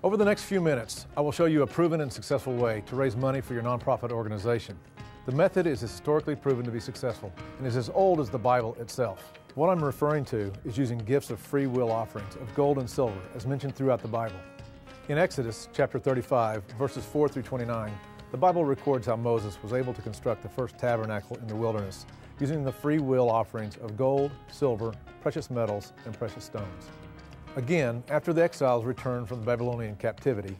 Over the next few minutes, I will show you a proven and successful way to raise money for your nonprofit organization. The method is historically proven to be successful and is as old as the Bible itself. What I'm referring to is using gifts of free will offerings of gold and silver as mentioned throughout the Bible. In Exodus chapter 35, verses 4 through 29, the Bible records how Moses was able to construct the first tabernacle in the wilderness using the free will offerings of gold, silver, precious metals, and precious stones. Again, after the exiles returned from the Babylonian captivity,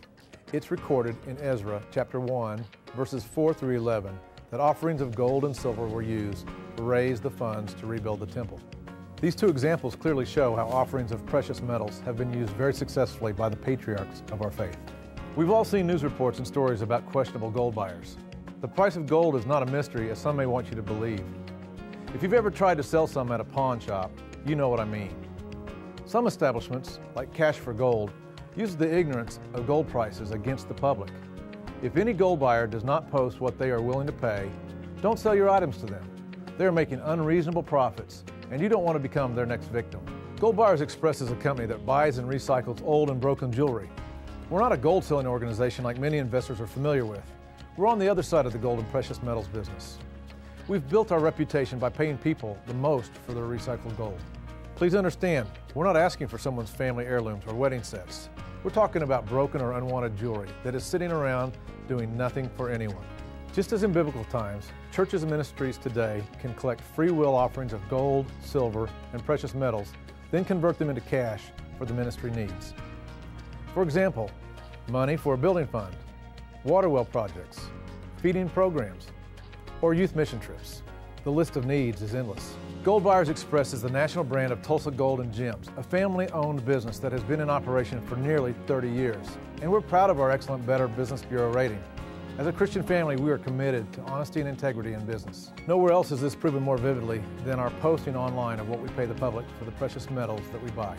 it's recorded in Ezra chapter 1, verses 4 through 11, that offerings of gold and silver were used to raise the funds to rebuild the temple. These two examples clearly show how offerings of precious metals have been used very successfully by the patriarchs of our faith. We've all seen news reports and stories about questionable gold buyers. The price of gold is not a mystery, as some may want you to believe. If you've ever tried to sell some at a pawn shop, you know what I mean. Some establishments, like Cash for Gold, use the ignorance of gold prices against the public. If any gold buyer does not post what they are willing to pay, don't sell your items to them. They are making unreasonable profits, and you don't want to become their next victim. Gold Buyers Express is a company that buys and recycles old and broken jewelry. We're not a gold selling organization like many investors are familiar with. We're on the other side of the gold and precious metals business. We've built our reputation by paying people the most for their recycled gold. Please understand, we're not asking for someone's family heirlooms or wedding sets. We're talking about broken or unwanted jewelry that is sitting around doing nothing for anyone. Just as in biblical times, churches and ministries today can collect free will offerings of gold, silver, and precious metals, then convert them into cash for the ministry needs. For example, money for a building fund, water well projects, feeding programs, or youth mission trips. The list of needs is endless. Gold Buyers Express is the national brand of Tulsa Gold and Gems, a family-owned business that has been in operation for nearly 30 years. And we're proud of our excellent Better Business Bureau rating. As a Christian family, we are committed to honesty and integrity in business. Nowhere else is this proven more vividly than our posting online of what we pay the public for the precious metals that we buy.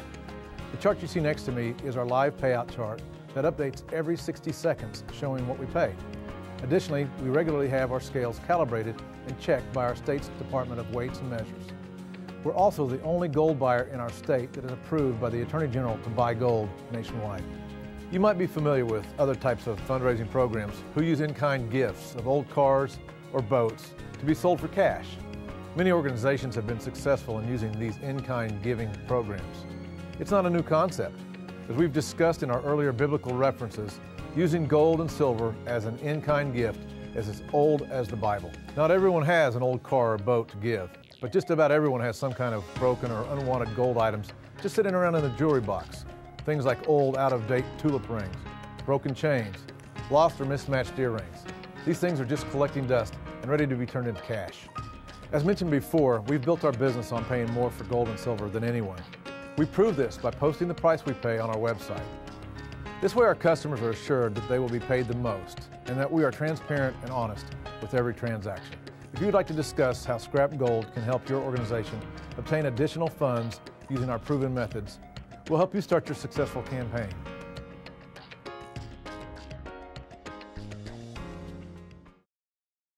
The chart you see next to me is our live payout chart that updates every 60 seconds showing what we pay. Additionally, we regularly have our scales calibrated and checked by our state's Department of Weights and Measures. We're also the only gold buyer in our state that is approved by the Attorney General to buy gold nationwide. You might be familiar with other types of fundraising programs who use in-kind gifts of old cars or boats to be sold for cash. Many organizations have been successful in using these in-kind giving programs. It's not a new concept. As we've discussed in our earlier biblical references, using gold and silver as an in-kind gift is as old as the Bible. Not everyone has an old car or boat to give, but just about everyone has some kind of broken or unwanted gold items just sitting around in the jewelry box. Things like old, out-of-date tulip rings, broken chains, lost or mismatched earrings. These things are just collecting dust and ready to be turned into cash. As mentioned before, we've built our business on paying more for gold and silver than anyone. We prove this by posting the price we pay on our website. This way our customers are assured that they will be paid the most and that we are transparent and honest with every transaction. If you would like to discuss how scrap gold can help your organization obtain additional funds using our proven methods, we'll help you start your successful campaign.